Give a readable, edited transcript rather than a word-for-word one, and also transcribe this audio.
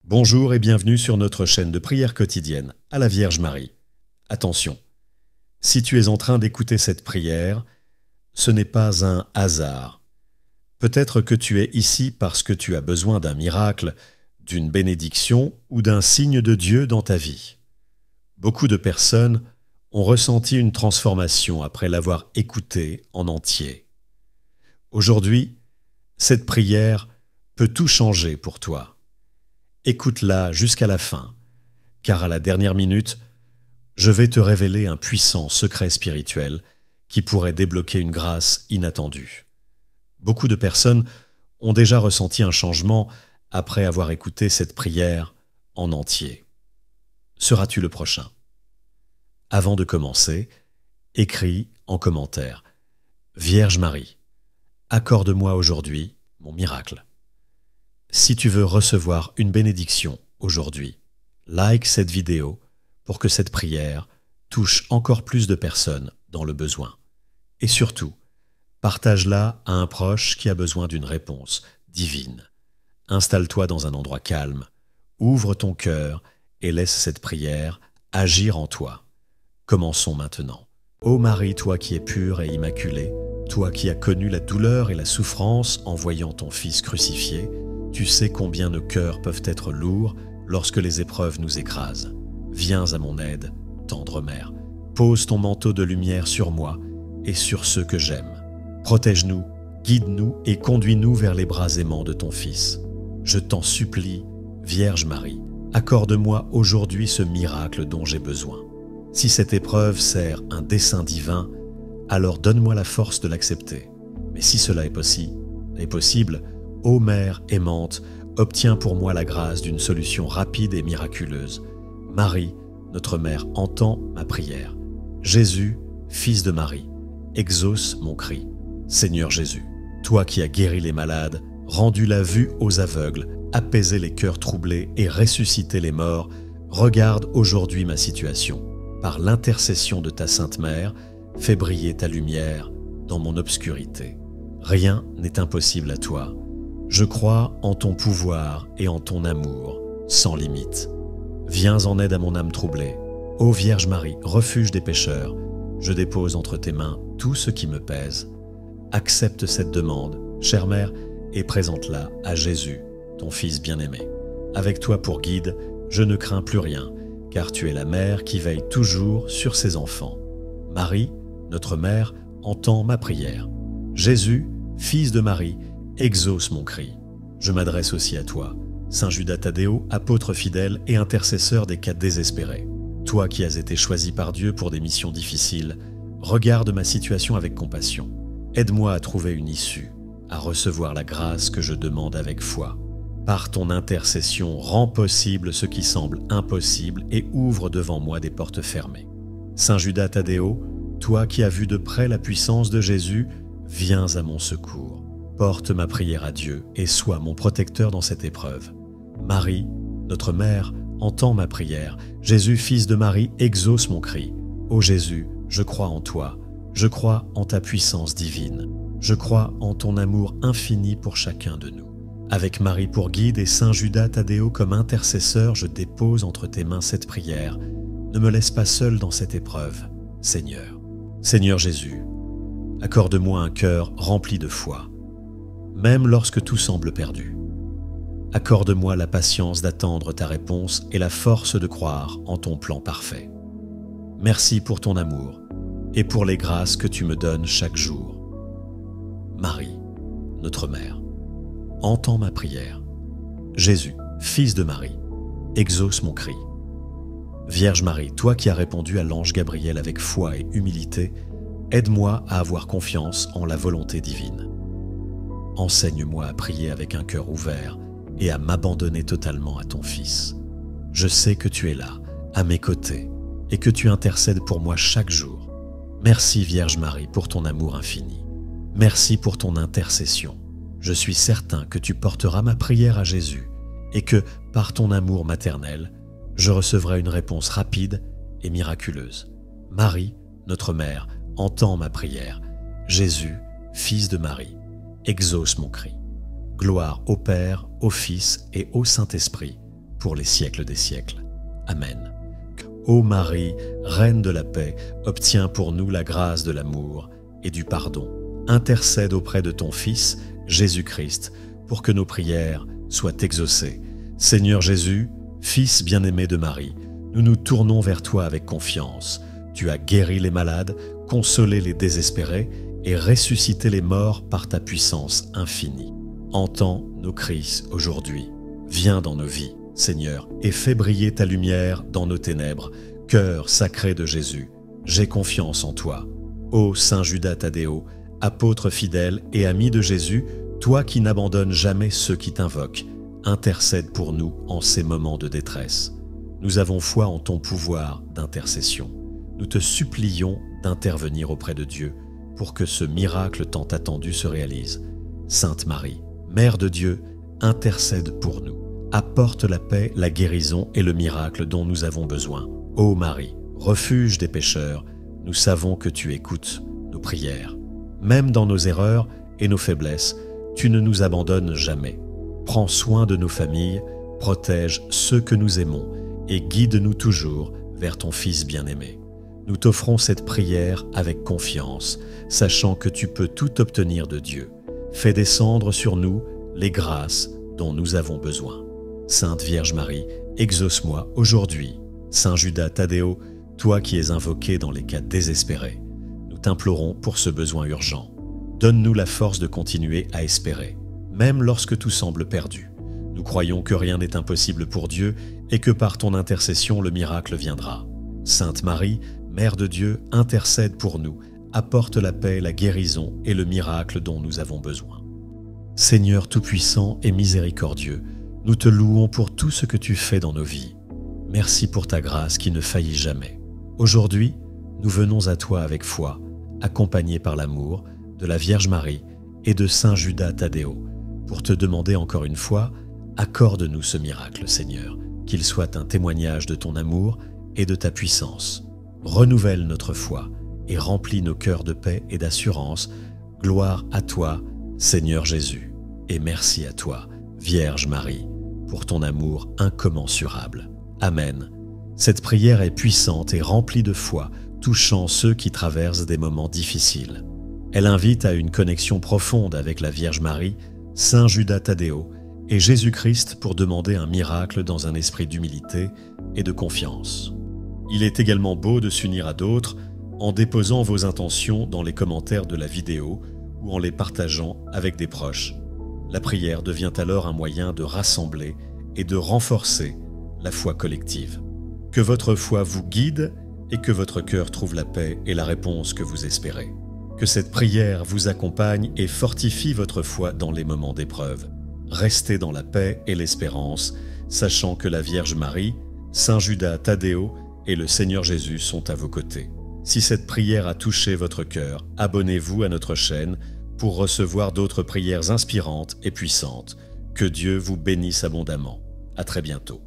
Bonjour et bienvenue sur notre chaîne de prière quotidienne à la Vierge Marie. Attention, si tu es en train d'écouter cette prière, ce n'est pas un hasard. Peut-être que tu es ici parce que tu as besoin d'un miracle, d'une bénédiction ou d'un signe de Dieu dans ta vie. Beaucoup de personnes ont ressenti une transformation après l'avoir écoutée en entier. Aujourd'hui, cette prière peut tout changer pour toi. Écoute-la jusqu'à la fin, car à la dernière minute, je vais te révéler un puissant secret spirituel qui pourrait débloquer une grâce inattendue. Beaucoup de personnes ont déjà ressenti un changement après avoir écouté cette prière en entier. Seras-tu le prochain? Avant de commencer, écris en commentaire « Vierge Marie, accorde-moi aujourd'hui mon miracle ». Si tu veux recevoir une bénédiction aujourd'hui, like cette vidéo pour que cette prière touche encore plus de personnes dans le besoin. Et surtout, partage-la à un proche qui a besoin d'une réponse divine. Installe-toi dans un endroit calme, ouvre ton cœur et laisse cette prière agir en toi. Commençons maintenant. Ô Marie, toi qui es pure et immaculée, toi qui as connu la douleur et la souffrance en voyant ton Fils crucifié, tu sais combien nos cœurs peuvent être lourds lorsque les épreuves nous écrasent. Viens à mon aide, tendre mère. Pose ton manteau de lumière sur moi et sur ceux que j'aime. Protège-nous, guide-nous et conduis-nous vers les bras aimants de ton Fils. Je t'en supplie, Vierge Marie, accorde-moi aujourd'hui ce miracle dont j'ai besoin. Si cette épreuve sert un dessein divin, alors donne-moi la force de l'accepter. Mais si cela est possible, ô Mère aimante, obtiens pour moi la grâce d'une solution rapide et miraculeuse. Marie, notre Mère, entends ma prière. Jésus, Fils de Marie, exauce mon cri. Seigneur Jésus, toi qui as guéri les malades, rendu la vue aux aveugles, apaisé les cœurs troublés et ressuscité les morts, regarde aujourd'hui ma situation. Par l'intercession de ta Sainte Mère, fais briller ta lumière dans mon obscurité. Rien n'est impossible à toi. Je crois en ton pouvoir et en ton amour, sans limite. Viens en aide à mon âme troublée. Ô Vierge Marie, refuge des pécheurs, je dépose entre tes mains tout ce qui me pèse. Accepte cette demande, chère Mère, et présente-la à Jésus, ton Fils bien-aimé. Avec toi pour guide, je ne crains plus rien, car tu es la Mère qui veille toujours sur ses enfants. Marie, notre Mère, entends ma prière. Jésus, Fils de Marie, exauce mon cri. Je m'adresse aussi à toi, Saint Judas Thaddéo, apôtre fidèle et intercesseur des cas désespérés. Toi qui as été choisi par Dieu pour des missions difficiles, regarde ma situation avec compassion. Aide-moi à trouver une issue, à recevoir la grâce que je demande avec foi. Par ton intercession, rends possible ce qui semble impossible et ouvre devant moi des portes fermées. Saint Judas Thaddéo, toi qui as vu de près la puissance de Jésus, viens à mon secours. Porte ma prière à Dieu et sois mon protecteur dans cette épreuve. Marie, notre Mère, entends ma prière. Jésus, Fils de Marie, exauce mon cri. Ô Jésus, je crois en toi. Je crois en ta puissance divine. Je crois en ton amour infini pour chacun de nous. Avec Marie pour guide et Saint Judas Thaddéo comme intercesseur, je dépose entre tes mains cette prière. Ne me laisse pas seul dans cette épreuve, Seigneur. Seigneur Jésus, accorde-moi un cœur rempli de foi, même lorsque tout semble perdu. Accorde-moi la patience d'attendre ta réponse et la force de croire en ton plan parfait. Merci pour ton amour et pour les grâces que tu me donnes chaque jour. Marie, notre Mère, entends ma prière. Jésus, Fils de Marie, exauce mon cri. Vierge Marie, toi qui as répondu à l'ange Gabriel avec foi et humilité, aide-moi à avoir confiance en la volonté divine. Enseigne-moi à prier avec un cœur ouvert et à m'abandonner totalement à ton Fils. Je sais que tu es là, à mes côtés, et que tu intercèdes pour moi chaque jour. Merci Vierge Marie pour ton amour infini. Merci pour ton intercession. Je suis certain que tu porteras ma prière à Jésus et que, par ton amour maternel, je recevrai une réponse rapide et miraculeuse. Marie, notre Mère, entends ma prière. Jésus, Fils de Marie, exauce mon cri. Gloire au Père, au Fils et au Saint-Esprit, pour les siècles des siècles. Amen. Ô Marie, Reine de la paix, obtiens pour nous la grâce de l'amour et du pardon. Intercède auprès de ton Fils, Jésus-Christ, pour que nos prières soient exaucées. Seigneur Jésus, Fils bien-aimé de Marie, nous nous tournons vers toi avec confiance. Tu as guéri les malades, consolé les désespérés et ressuscité les morts par ta puissance infinie. Entends nos cris aujourd'hui. Viens dans nos vies, Seigneur, et fais briller ta lumière dans nos ténèbres. Cœur sacré de Jésus, j'ai confiance en toi. Ô Saint Judas Thaddéo, apôtre fidèle et ami de Jésus, toi qui n'abandonnes jamais ceux qui t'invoquent, intercède pour nous en ces moments de détresse. Nous avons foi en ton pouvoir d'intercession. Nous te supplions d'intervenir auprès de Dieu pour que ce miracle tant attendu se réalise. Sainte Marie, Mère de Dieu, intercède pour nous. Apporte la paix, la guérison et le miracle dont nous avons besoin. Ô Marie, refuge des pécheurs, nous savons que tu écoutes nos prières. Même dans nos erreurs et nos faiblesses, tu ne nous abandonnes jamais. Prends soin de nos familles, protège ceux que nous aimons et guide-nous toujours vers ton Fils bien-aimé. Nous t'offrons cette prière avec confiance, sachant que tu peux tout obtenir de Dieu. Fais descendre sur nous les grâces dont nous avons besoin. Sainte Vierge Marie, exauce-moi aujourd'hui. Saint Judas Thaddéo, toi qui es invoqué dans les cas désespérés, nous t'implorons pour ce besoin urgent. Donne-nous la force de continuer à espérer, même lorsque tout semble perdu. Nous croyons que rien n'est impossible pour Dieu et que par ton intercession le miracle viendra. Sainte Marie, Mère de Dieu, intercède pour nous, apporte la paix, la guérison et le miracle dont nous avons besoin. Seigneur tout-puissant et miséricordieux, nous te louons pour tout ce que tu fais dans nos vies. Merci pour ta grâce qui ne faillit jamais. Aujourd'hui, nous venons à toi avec foi, accompagnés par l'amour de la Vierge Marie et de Saint Judas Thaddéo, pour te demander encore une fois, accorde-nous ce miracle, Seigneur, qu'il soit un témoignage de ton amour et de ta puissance. Renouvelle notre foi et remplis nos cœurs de paix et d'assurance. Gloire à toi, Seigneur Jésus, et merci à toi, Vierge Marie, pour ton amour incommensurable. Amen. Cette prière est puissante et remplie de foi, touchant ceux qui traversent des moments difficiles. Elle invite à une connexion profonde avec la Vierge Marie, Saint Judas Thaddéo et Jésus-Christ pour demander un miracle dans un esprit d'humilité et de confiance. Il est également beau de s'unir à d'autres en déposant vos intentions dans les commentaires de la vidéo ou en les partageant avec des proches. La prière devient alors un moyen de rassembler et de renforcer la foi collective. Que votre foi vous guide et que votre cœur trouve la paix et la réponse que vous espérez. Que cette prière vous accompagne et fortifie votre foi dans les moments d'épreuve. Restez dans la paix et l'espérance, sachant que la Vierge Marie, Saint Judas Thaddéo et le Seigneur Jésus sont à vos côtés. Si cette prière a touché votre cœur, abonnez-vous à notre chaîne pour recevoir d'autres prières inspirantes et puissantes. Que Dieu vous bénisse abondamment. À très bientôt.